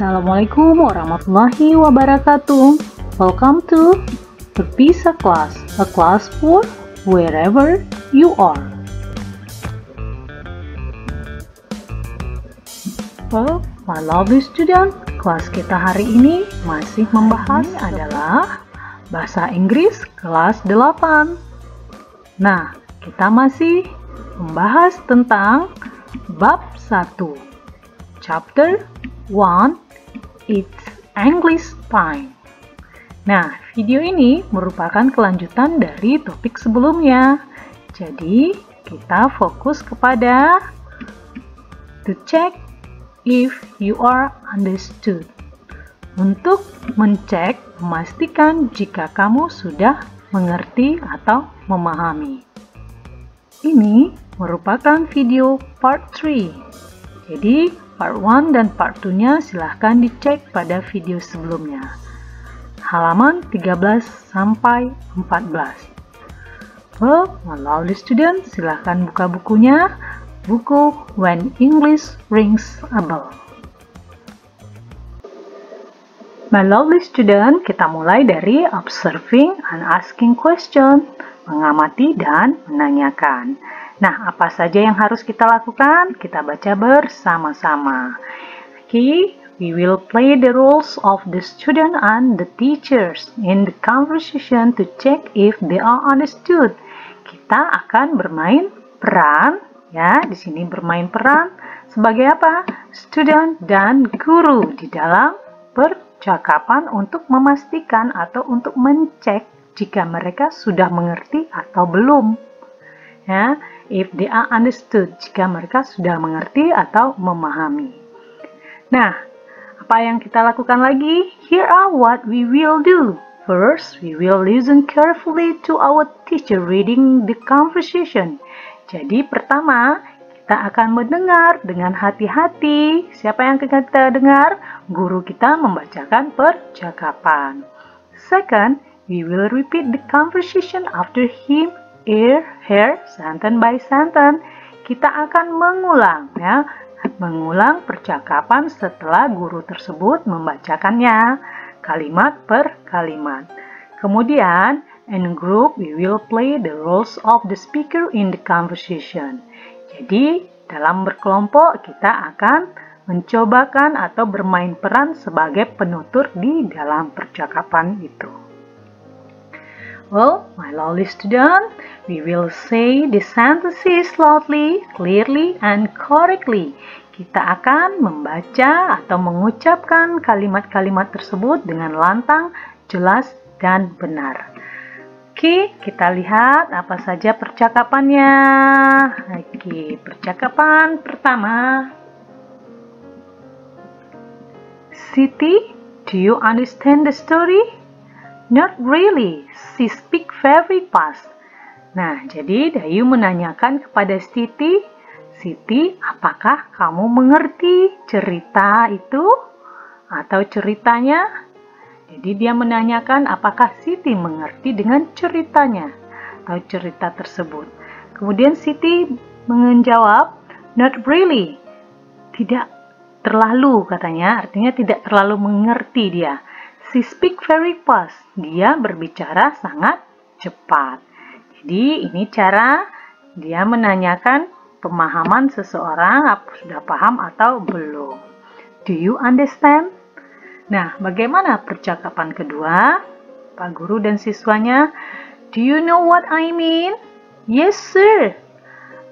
Assalamualaikum warahmatullahi wabarakatuh. Welcome to Terpisah Class, a class for wherever you are. Well, my lovely student, kelas kita hari ini masih membahas adalah bahasa Inggris kelas 8. Nah, kita masih membahas tentang bab 1. Chapter 1, It's English Time. Nah, video ini merupakan kelanjutan dari topik sebelumnya. Jadi, kita fokus kepada to check if you are understood. Untuk memastikan jika kamu sudah mengerti atau memahami. Ini merupakan video part 3. Jadi, part 1 dan part 2-nya silahkan dicek pada video sebelumnya. Halaman 13 sampai 14. Well, my lovely student, silahkan buka bukunya. Buku When English Rings a Bell. My lovely student, kita mulai dari observing and asking question, mengamati dan menanyakan. Nah, apa saja yang harus kita lakukan? Kita baca bersama-sama. Okay, we will play the roles of the student and the teachers in the conversation to check if they are understood. Kita akan bermain peran, ya, di sini bermain peran sebagai apa? Student dan guru di dalam percakapan untuk memastikan atau untuk mencek jika mereka sudah mengerti atau belum. Ya, if they are understood, jika mereka sudah mengerti atau memahami. Nah, apa yang kita lakukan lagi? Here are what we will do. First, we will listen carefully to our teacher reading the conversation. Jadi pertama, kita akan mendengar dengan hati-hati. Siapa yang kita dengar? Guru kita membacakan percakapan. Second, we will repeat the conversation after him, her, sentence by sentence. Kita akan mengulang, ya, mengulang percakapan setelah guru tersebut membacakannya, kalimat per kalimat. Kemudian, in group, we will play the roles of the speaker in the conversation. Jadi, dalam berkelompok, kita akan mencobakan atau bermain peran sebagai penutur di dalam percakapan itu. Well, my lovely student, we will say the sentences loudly, clearly, and correctly. Kita akan membaca atau mengucapkan kalimat-kalimat tersebut dengan lantang, jelas, dan benar. Oke, kita lihat apa saja percakapannya. Oke, percakapan pertama. Siti, do you understand the story? Not really, she speak very fast. Nah, jadi Dayu menanyakan kepada Siti, Siti, apakah kamu mengerti cerita itu? Atau ceritanya? Jadi dia menanyakan apakah Siti mengerti dengan ceritanya atau cerita tersebut. Kemudian Siti menjawab, not really. Tidak terlalu katanya, artinya tidak terlalu mengerti dia. She speak very fast. Dia berbicara sangat cepat. Jadi ini cara dia menanyakan pemahaman seseorang sudah paham atau belum. Do you understand? Nah, bagaimana percakapan kedua? Pak guru dan siswanya, do you know what I mean? Yes, sir.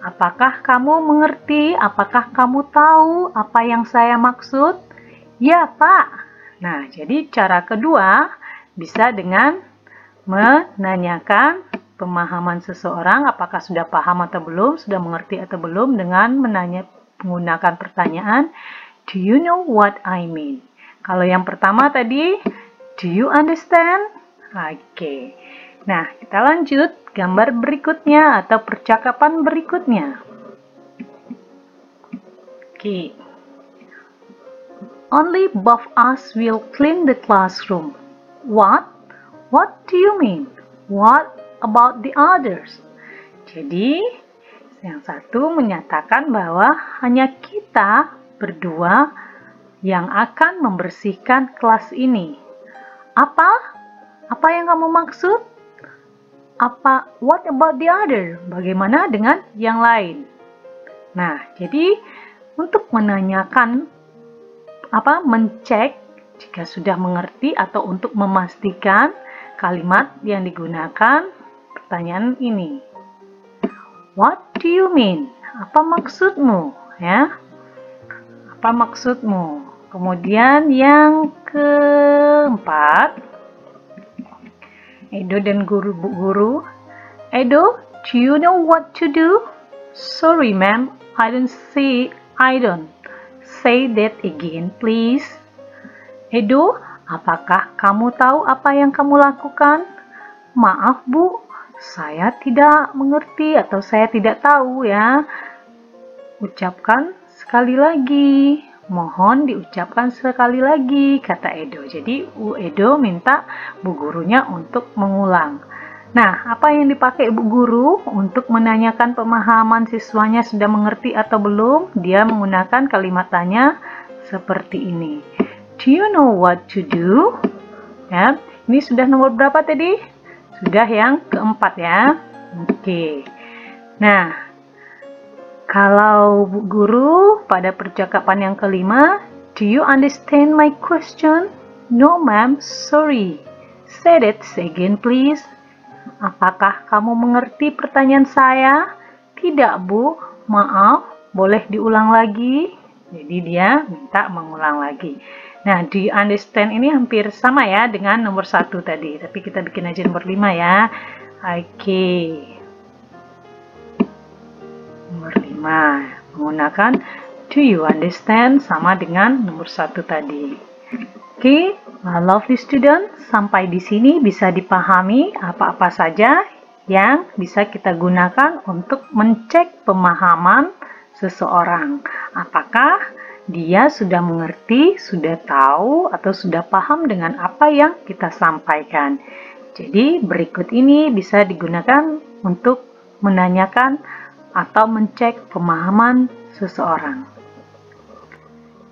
Apakah kamu mengerti? Apakah kamu tahu apa yang saya maksud? Ya, Pak. Nah, jadi cara kedua bisa dengan menanyakan pemahaman seseorang apakah sudah paham atau belum, sudah mengerti atau belum dengan menggunakan pertanyaan, do you know what I mean? Kalau yang pertama tadi, do you understand? Oke. Nah, kita lanjut gambar berikutnya atau percakapan berikutnya. Oke. Only both us will clean the classroom. What? What do you mean? What about the others? Jadi, yang satu menyatakan bahwa hanya kita berdua yang akan membersihkan kelas ini. Apa? Apa yang kamu maksud? What about the other? Bagaimana dengan yang lain? Nah, jadi untuk menanyakan, mencek jika sudah mengerti atau untuk memastikan kalimat yang digunakan pertanyaan ini. What do you mean? Apa maksudmu? Ya. Apa maksudmu? Kemudian yang keempat, Edo dan Bu Guru. Edo, do you know what to do? Sorry, ma'am, I don't. Say that again, please. Edo, apakah kamu tahu apa yang kamu lakukan? Maaf, Bu, saya tidak mengerti atau saya tidak tahu ya. Ucapkan sekali lagi. Mohon diucapkan sekali lagi, kata Edo. Jadi Edo minta Bu Gurunya untuk mengulang. Nah, apa yang dipakai Bu Guru untuk menanyakan pemahaman siswanya sudah mengerti atau belum? Dia menggunakan kalimat tanya seperti ini. Do you know what to do? Ya, ini sudah nomor berapa tadi? Sudah yang keempat ya. Oke. Nah, kalau Bu Guru pada percakapan yang kelima, do you understand my question? No, ma'am, sorry. Say that again, please. Apakah kamu mengerti pertanyaan saya? Tidak, Bu. Maaf, boleh diulang lagi? Jadi dia minta mengulang lagi. Nah, do you understand ini hampir sama ya dengan nomor 1 tadi. Tapi kita bikin aja nomor 5 ya. Oke. Nomor 5 menggunakan do you understand sama dengan nomor 1 tadi. Oke, lovely student, sampai di sini bisa dipahami apa-apa saja yang bisa kita gunakan untuk mencek pemahaman seseorang. Apakah dia sudah mengerti, sudah tahu, atau sudah paham dengan apa yang kita sampaikan. Jadi berikut ini bisa digunakan untuk menanyakan atau mencek pemahaman seseorang.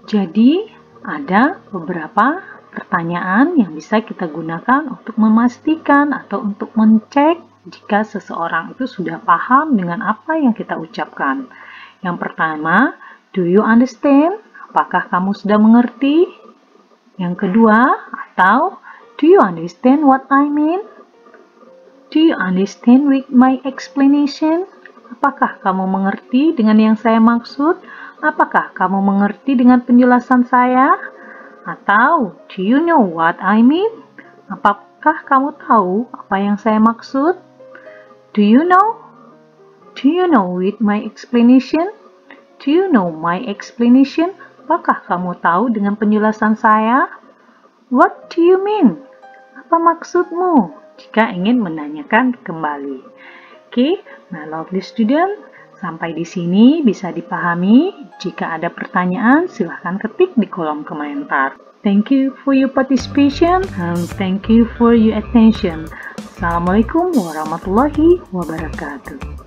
Jadi ada beberapa pertanyaan yang bisa kita gunakan untuk memastikan atau untuk mencek jika seseorang itu sudah paham dengan apa yang kita ucapkan. Yang pertama, do you understand? Apakah kamu sudah mengerti? Yang kedua, atau do you understand what I mean? Do you understand with my explanation? Apakah kamu mengerti dengan yang saya maksud? Apakah kamu mengerti dengan penjelasan saya? Atau, do you know what I mean? Apakah kamu tahu apa yang saya maksud? Do you know? Do you know with my explanation? Do you know my explanation? Apakah kamu tahu dengan penjelasan saya? What do you mean? Apa maksudmu? Jika ingin menanyakan kembali. Oke, my lovely student, sampai di sini bisa dipahami. Jika ada pertanyaan, silahkan ketik di kolom komentar. Thank you for your participation and thank you for your attention. Assalamualaikum warahmatullahi wabarakatuh.